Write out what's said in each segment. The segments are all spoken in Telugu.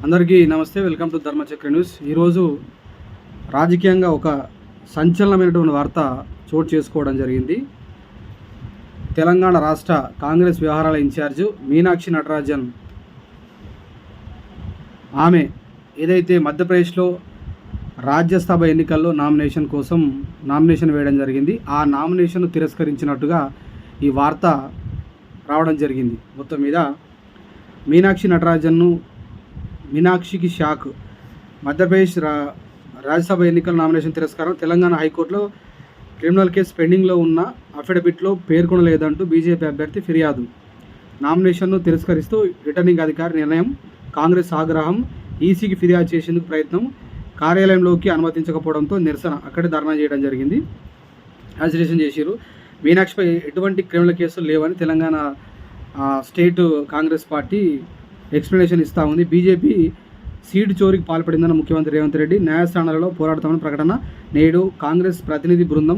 అందరికీ నమస్తే. Welcome to Dharmachakra news. ఈరోజు రాజకీయంగా ఒక సంచలనమైనటువంటి వార్త చోటు చేసుకోవడం జరిగింది. తెలంగాణ రాష్ట్ర కాంగ్రెస్ వ్యవహారాల ఇన్ఛార్జు మీనాక్షి నటరాజన్ ఆమె ఏదైతే మధ్యప్రదేశ్లో రాజ్యసభ ఎన్నికల్లో నామినేషన్ వేయడం జరిగింది. ఆ నామినేషన్ తిరస్కరించినట్టుగా ఈ వార్త రావడం జరిగింది. మొత్తం మీద మీనాక్షికి షాక్. మధ్యప్రదేశ్ రాజ్యసభ ఎన్నికల నామినేషన్ తిరస్కారం. తెలంగాణ హైకోర్టులో క్రిమినల్ కేసు పెండింగ్లో ఉన్న అఫిడవిట్లో పేర్కొనలేదంటూ బీజేపీ అభ్యర్థి ఫిర్యాదు. నామినేషన్ను తిరస్కరిస్తూ రిటర్నింగ్ అధికారి నిర్ణయం. కాంగ్రెస్ ఆగ్రహం. ఈసీకి ఫిర్యాదు చేసేందుకు ప్రయత్నం. కార్యాలయంలోకి అనుమతించకపోవడంతో నిరసన. అక్కడే ధర్నా చేయడం జరిగింది. అజిటేషన్ చేసిరు. మీనాక్షిపై ఎటువంటి క్రిమినల్ కేసులు లేవని Telangana state Congress party explanation ఇస్తూ ఉంది. బీజేపీ సీటు చోరీకి పాల్పడిందన్న ముఖ్యమంత్రి రేవంత్ రెడ్డి. న్యాయస్థానాలలో పోరాడతామని ప్రకటన. నేడు కాంగ్రెస్ ప్రతినిధి బృందం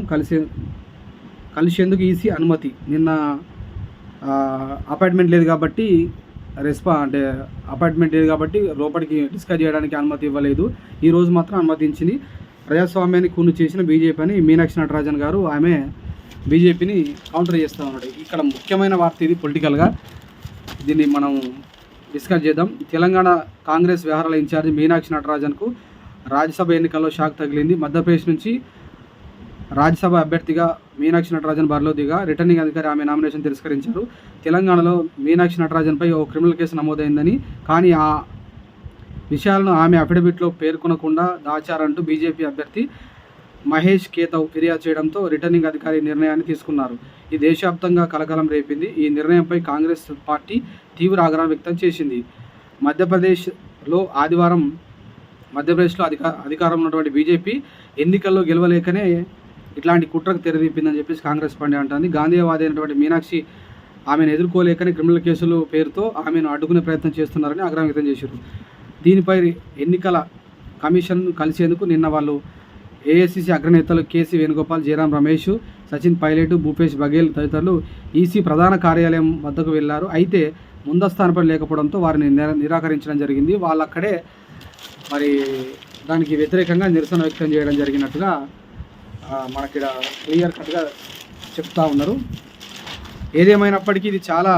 కలిసేందుకు ఈసీ అనుమతి. నిన్న అపాయింట్మెంట్ లేదు కాబట్టి లోపలికి డిస్కస్ చేయడానికి అనుమతి ఇవ్వలేదు. ఈరోజు మాత్రం అనుమతించింది. ప్రజాస్వామ్యాన్ని కూను చేసిన బీజేపీ అని మీనాక్షి నటరాజన్ గారు ఆమె బీజేపీని కౌంటర్ చేస్తూ ఉన్నాడు. ఇక్కడ ముఖ్యమైన వార్త ఇది. పొలిటికల్గా దీన్ని మనం డిస్కస్ చేద్దాం. తెలంగాణ కాంగ్రెస్ వ్యవహారాల ఇన్ఛార్జి మీనాక్షి నటరాజన్కు రాజ్యసభ ఎన్నికల్లో షాక్ తగిలింది. మధ్యప్రదేశ్ నుంచి రాజ్యసభ అభ్యర్థిగా మీనాక్షి నటరాజన్ బరిలో దిగా రిటర్నింగ్ అధికారి ఆమె నామినేషన్ తిరస్కరించారు. తెలంగాణలో మీనాక్షి నటరాజన్పై ఓ క్రిమినల్ కేసు నమోదైందని, కానీ ఆ విషయాలను ఆమె అఫిడవిట్లో పేర్కొనకుండా దాచారంటూ బీజేపీ అభ్యర్థి మహేష్ కేతవ్ ఫిర్యాదు చేయడంతో రిటర్నింగ్ అధికారి నిర్ణయాన్ని తీసుకున్నారు. ఇది దేశవ్యాప్తంగా కలకలం రేపింది. ఈ నిర్ణయంపై కాంగ్రెస్ పార్టీ తీవ్ర ఆగ్రహం వ్యక్తం చేసింది. మధ్యప్రదేశ్లో అధికారంలో ఉన్నటువంటి బీజేపీ ఎన్నికల్లో గెలవలేకనే ఇట్లాంటి కుట్రకు తెరదీపిందని చెప్పేసి కాంగ్రెస్ పార్టీ అంటుంది. గాంధీవాది అయినటువంటి మీనాక్షి ఆమెను ఎదుర్కోలేకనే క్రిమినల్ కేసులు పేరుతో ఆమెను అడ్డుకునే ప్రయత్నం చేస్తున్నారని ఆగ్రహం వ్యక్తం చేశారు. దీనిపై ఎన్నికల కమిషన్ కలిసేందుకు నిన్న వాళ్ళు ఏఐసీసీ అగ్రనేతలు కేసీ వేణుగోపాల్, జయరాం రమేష్, సచిన్ పైలట్, భూపేష్ బఘేల్ తదితరులు ఈసీ ప్రధాన కార్యాలయం వద్దకు వెళ్లారు. అయితే ముందస్తు అనుమతి లేకపోవడంతో వారిని నిరాకరించడం జరిగింది. వాళ్ళక్కడే మరి దానికి వ్యతిరేకంగా నిరసన వ్యక్తం చేయడం జరిగినట్టుగా మనకి క్లియర్ కట్గా చెప్తా ఉన్నారు. ఏదేమైనప్పటికీ ఇది చాలా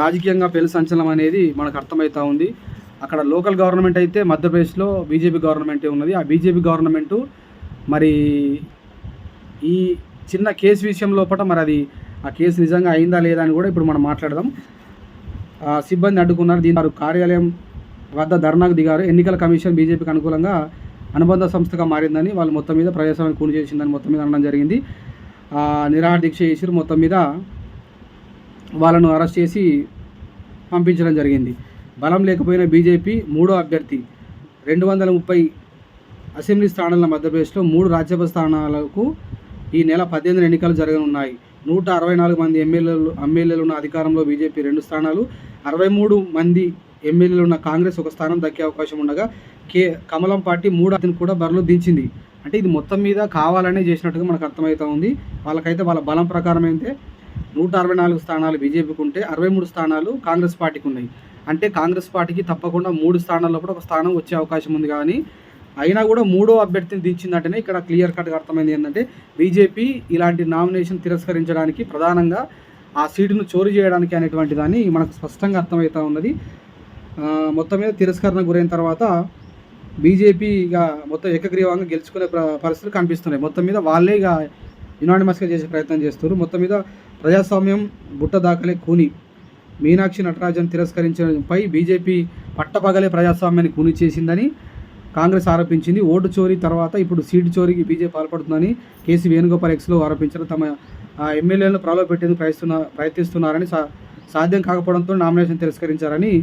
రాజకీయంగా పెను సంచలనం అనేది మనకు అర్థమవుతూ ఉంది. అక్కడ లోకల్ గవర్నమెంట్ అయితే మధ్యప్రదేశ్లో బీజేపీ గవర్నమెంటే ఉన్నది. ఆ బీజేపీ గవర్నమెంటు మరి ఈ చిన్న కేసు విషయం లోపల మరి అది ఆ కేసు నిజంగా అయిందా లేదా అని కూడా ఇప్పుడు మనం మాట్లాడదాం. సిబ్బంది అడ్డుకున్నారు. దీని కార్యాలయం వద్ద ధర్నాకు దిగారు. ఎన్నికల కమిషన్ బీజేపీకి అనుకూలంగా అనుబంధ సంస్థగా మారిందని, వాళ్ళు మొత్తం మీద ప్రజాస్వామ్యాన్ని కూని చేసిందని మొత్తం మీద అనడం జరిగింది. నిరాహార దీక్ష చేసి మొత్తం మీద వాళ్ళను అరెస్ట్ చేసి పంపించడం జరిగింది. బలం లేకపోయిన బీజేపీ మూడో అభ్యర్థి. 230 అసెంబ్లీ స్థానాల మధ్యప్రదేశ్లో 3 రాజ్యసభ స్థానాలకు ఈ నెల 18 ఎన్నికలు జరగనున్నాయి. 164 మంది ఎమ్మెల్యేలు ఉన్న అధికారంలో బీజేపీ 2 స్థానాలు, 63 మంది ఎమ్మెల్యేలు ఉన్న కాంగ్రెస్ 1 స్థానం దక్కే అవకాశం ఉండగా కమలం పార్టీ 3 కూడా బరిలో దించింది. అంటే ఇది మొత్తం మీద కావాలనే చేసినట్టుగా మనకు అర్థమవుతూ ఉంది. వాళ్ళకైతే వాళ్ళ బలం ప్రకారం అయితే 164 స్థానాలు బీజేపీకి ఉంటే 63 స్థానాలు కాంగ్రెస్ పార్టీకి ఉన్నాయి. అంటే కాంగ్రెస్ పార్టీకి తప్పకుండా 3 స్థానాల్లో కూడా ఒక స్థానం వచ్చే అవకాశం ఉంది. కానీ అయినా కూడా మూడో అభ్యర్థిని దించిందంటేనే ఇక్కడ క్లియర్ కట్గా అర్థమైంది ఏంటంటే బీజేపీ ఇలాంటి నామినేషన్ తిరస్కరించడానికి ప్రధానంగా ఆ సీటును చోరీ చేయడానికి అనేటువంటి దాన్ని మనకు స్పష్టంగా అర్థమవుతూ ఉన్నది. మొత్తం మీద తిరస్కరణ గురైన తర్వాత బీజేపీ ఇక మొత్తం ఏకగ్రీవంగా గెలుచుకునే పరిస్థితులు కనిపిస్తున్నాయి. మొత్తం మీద వాళ్ళే ఇక యునానిమస్గా చేసే ప్రయత్నం చేస్తారు. మొత్తం మీద ప్రజాస్వామ్యం బుట్ట దాఖలే కూని. మీనాక్షి నటరాజన్ తిరస్కరించడంపై బీజేపీ పట్టపగలే ప్రజాస్వామ్యాన్ని కూని చేసిందని కాంగ్రెస్ ఆరోపించింది. ఓటు చోరీ తర్వాత ఇప్పుడు సీటు చోరీకి బీజేపీ పాల్పడుతుందని కేసీ వేణుగోపాల్ ఎక్స్లో ఆరోపించారు. తమ ఎమ్మెల్యేలను ప్రలోభపెట్టేందుకు ప్రయత్నిస్తున్నారని, సాధ్యం కాకపోవడంతో నామినేషన్ తిరస్కరించారని,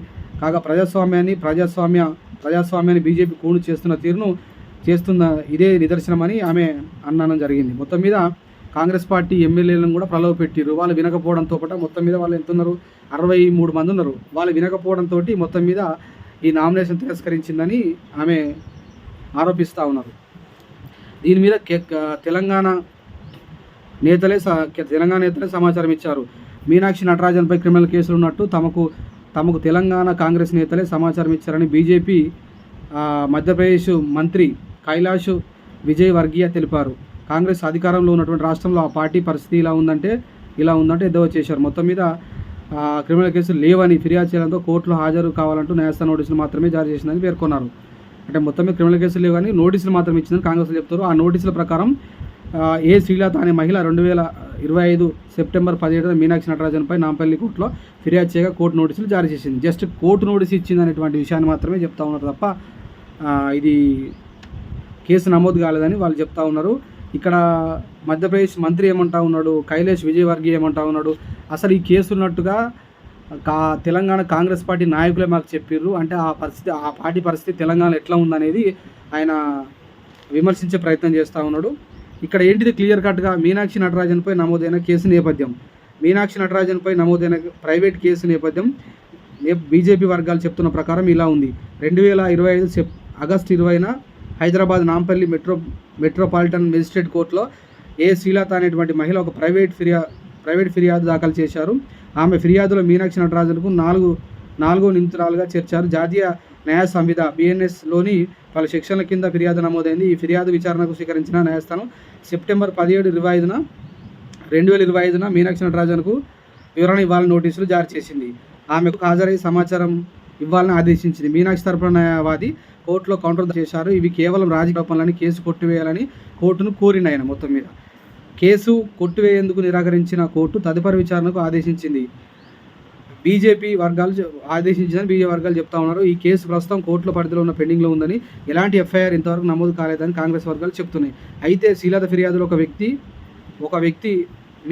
కాగా ప్రజాస్వామ్యాన్ని బీజేపీ కూను చేస్తున్న ఇదే నిదర్శనమని ఆమె అనడం జరిగింది. మొత్తం మీద కాంగ్రెస్ పార్టీ ఎమ్మెల్యేలను కూడా ప్రలోభపెట్టిరు. వాళ్ళు వినకపోవడంతో పాటు మొత్తం మీద వాళ్ళు ఎంత ఉన్నారు, 63 మంది ఉన్నారు. వాళ్ళు వినకపోవడంతో మొత్తం మీద ఈ నామినేషన్ తిరస్కరించిందని ఆమె ఆరోపిస్తూ ఉన్నారు. దీని మీద తెలంగాణ నేతలే సమాచారం ఇచ్చారు. మీనాక్షి నటరాజన్పై క్రిమినల్ కేసులు ఉన్నట్టు తమకు తమకు తెలంగాణ కాంగ్రెస్ నేతలే సమాచారం ఇచ్చారని బీజేపీ మధ్యప్రదేశ్ మంత్రి కైలాష్ విజయవర్గీయ తెలిపారు. కాంగ్రెస్ అధికారంలో ఉన్నటువంటి రాష్ట్రంలో ఆ పార్టీ పరిస్థితి ఇలా ఉందంటే ఎద్దవ చేశారు. మొత్తం మీద క్రిమినల్ కేసులు లేవని ఫిర్యాదు చేయడంతో కోర్టులో హాజరు కావాలంటూ న్యాయస్థానం నోటీసులు మాత్రమే జారీ చేసిందని పేర్కొన్నారు. అంటే మొత్తం మీద క్రిమినల్ కేసులు లేవని నోటీసులు మాత్రం ఇచ్చిందని కాంగ్రెస్లో చెప్తారు. ఆ నోటీసుల ప్రకారం ఏ శ్రీలత అనే మహిళ 2025 సెప్టెంబర్ 17న మీనాక్షి నటరాజన్పై నాంపల్లి కోర్టులో ఫిర్యాదు చేయగా కోర్టు నోటీసులు జారీ చేసింది. జస్ట్ కోర్టు నోటీస్ ఇచ్చింది అనేటువంటి విషయాన్ని మాత్రమే చెప్తా ఉన్నారు తప్ప ఇది కేసు నమోదు కాలేదని వాళ్ళు చెప్తా ఉన్నారు. ఇక్కడ మధ్యప్రదేశ్ మంత్రి ఏమంటా ఉన్నాడు, కైలాష్ విజయవర్గీయ ఏమంటా ఉన్నాడు, అసలు ఈ కేసు ఉన్నట్టుగా తెలంగాణ కాంగ్రెస్ పార్టీ నాయకులే మాకు చెప్పారు. అంటే ఆ పార్టీ పరిస్థితి తెలంగాణలో ఎట్లా ఉందనేది ఆయన విమర్శించే ప్రయత్నం చేస్తూ ఉన్నాడు. ఇక్కడ ఏంటిది క్లియర్ కట్గా మీనాక్షి నటరాజన్పై నమోదైన కేసు నేపథ్యం, మీనాక్షి నటరాజన్పై నమోదైన ప్రైవేట్ కేసు నేపథ్యం బీజేపీ వర్గాలు చెప్తున్న ప్రకారం ఇలా ఉంది. 2025 ఆగస్టు 20న హైదరాబాద్ నాంపల్లి మెట్రోపాలిటన్ మెజిస్ట్రేట్ కోర్టులో ఏ శ్రీలత అనేటువంటి మహిళ ఒక ప్రైవేట్ ఫిర్యాదు దాఖలు చేశారు. ఆమె ఫిర్యాదులో మీనాక్షి నటరాజన్కు నాలుగో నిందితురాలుగా చేర్చారు. జాతీయ న్యాయ సంహిత BNSలోని పలు సెక్షన్ల కింద ఫిర్యాదు నమోదైంది. ఈ ఫిర్యాదు విచారణకు స్వీకరించిన న్యాయస్థానం సెప్టెంబర్ 17, 2025న మీనాక్షి నటరాజన్కు వివరణ ఇవ్వాలని నోటీసులు జారీ చేసింది. ఆమెకు హాజరై సమాచారం ఇవ్వాలని ఆదేశించింది. మీనాక్షి తరపున న్యాయవాది కోర్టులో కౌంటర్ చేశారు. ఇవి కేవలం రాజకీయ పనులని కేసు కొట్టివేయాలని కోర్టును కోరిన ఆయన మొత్తం మీద కేసు కొట్టివేయేందుకు నిరాకరించిన కోర్టు తదుపరి విచారణకు ఆదేశించింది. బీజేపీ వర్గాలు చెప్తా ఉన్నారు. ఈ కేసు ప్రస్తుతం కోర్టుల పరిధిలో ఉన్న పెండింగ్లో ఉందని, ఎలాంటి FIR ఇంతవరకు నమోదు కాలేదని కాంగ్రెస్ వర్గాలు చెప్తున్నాయి. అయితే శ్రీలత ఫిర్యాదులో ఒక వ్యక్తి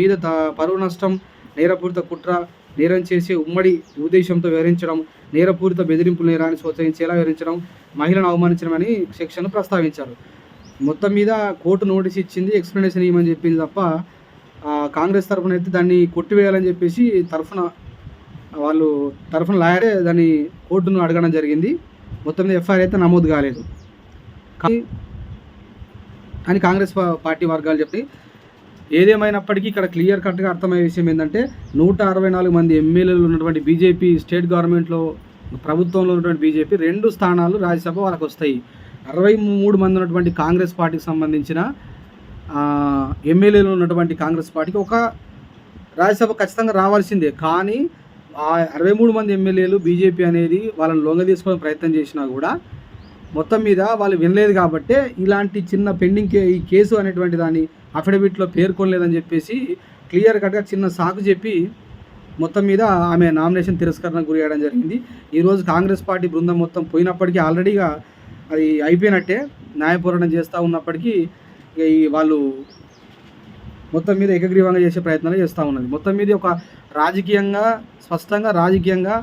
మీద పరువు నష్టం, నేరపూరిత కుట్ర, నేరం చేసే ఉమ్మడి ఉద్దేశంతో వివరించడం, నేరపూరిత బెదిరింపుల నేరాన్ని ప్రోత్సహించేలా వివరించడం, మహిళను అవమానించడం అని సెక్షన్ ప్రస్తావించారు. మొత్తం మీద కోర్టు నోటీస్ ఇచ్చింది, ఎక్స్ప్లెనేషన్ ఇవ్వమని చెప్పింది తప్ప కాంగ్రెస్ తరఫున అయితే దాన్ని కొట్టివేయాలని చెప్పేసి తరఫున లాయరే దాన్ని కోర్టును అడగడం జరిగింది. మొత్తం మీద FIR అయితే నమోదు కాలేదు అని కాంగ్రెస్ పార్టీ వర్గాలు చెప్పి, ఏదేమైనప్పటికీ ఇక్కడ క్లియర్ కట్గా అర్థమయ్యే విషయం ఏంటంటే 164 మంది ఎమ్మెల్యేలు ఉన్నటువంటి బీజేపీ స్టేట్ గవర్నమెంట్లో ప్రభుత్వంలో ఉన్నటువంటి బీజేపీ 2 స్థానాలు రాజ్యసభ వాళ్ళకు వస్తాయి. 63 మంది ఉన్నటువంటి కాంగ్రెస్ పార్టీకి సంబంధించిన ఎమ్మెల్యేలు ఉన్నటువంటి కాంగ్రెస్ పార్టీకి ఒక రాజ్యసభ ఖచ్చితంగా రావాల్సిందే. కానీ ఆ 63 మంది ఎమ్మెల్యేలు బీజేపీ అనేది వాళ్ళని లొంగ తీసుకోవడం ప్రయత్నం చేసినా కూడా మొత్తం మీద వాళ్ళు వినలేదు. కాబట్టే ఇలాంటి చిన్న పెండింగ్ ఈ కేసు అనేటువంటి దాన్ని అఫిడవిట్లో పేర్కొనలేదని చెప్పేసి క్లియర్ కట్గా చిన్న సాకు చెప్పి మొత్తం మీద ఆమె నామినేషన్ తిరస్కరణకు గురి చేయడం జరిగింది. ఈరోజు కాంగ్రెస్ పార్టీ బృందం మొత్తం పోయినప్పటికీ ఆల్రెడీగా అది అయిపోయినట్టే, న్యాయ పోరాటం చేస్తూ ఉన్నప్పటికీ వాళ్ళు మొత్తం మీద ఏకగ్రీవంగా చేసే ప్రయత్నాలు చేస్తూ ఉన్నది. మొత్తం మీద ఒక స్పష్టంగా రాజకీయంగా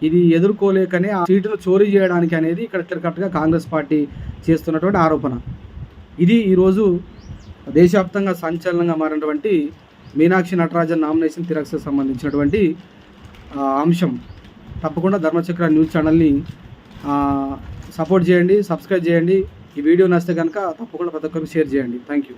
ఇది ఎదుర్కోలేకనే ఆ సీటును చోరీ చేయడానికి అనేది ఇక్కడ కరెక్ట్గా కాంగ్రెస్ పార్టీ చేస్తున్నటువంటి ఆరోపణ. ఇది ఈరోజు దేశవ్యాప్తంగా సంచలనంగా మారినటువంటి మీనాక్షి నటరాజన్ నామినేషన్ తిరస్కరణకు సంబంధించినటువంటి అంశం. తప్పకుండా ధర్మచక్ర న్యూస్ ఛానల్ని సపోర్ట్ చేయండి, సబ్స్క్రైబ్ చేయండి. ఈ వీడియో నచ్చితే కనుక తప్పకుండా ప్రతి ఒక్కరికి షేర్ చేయండి. Thank you.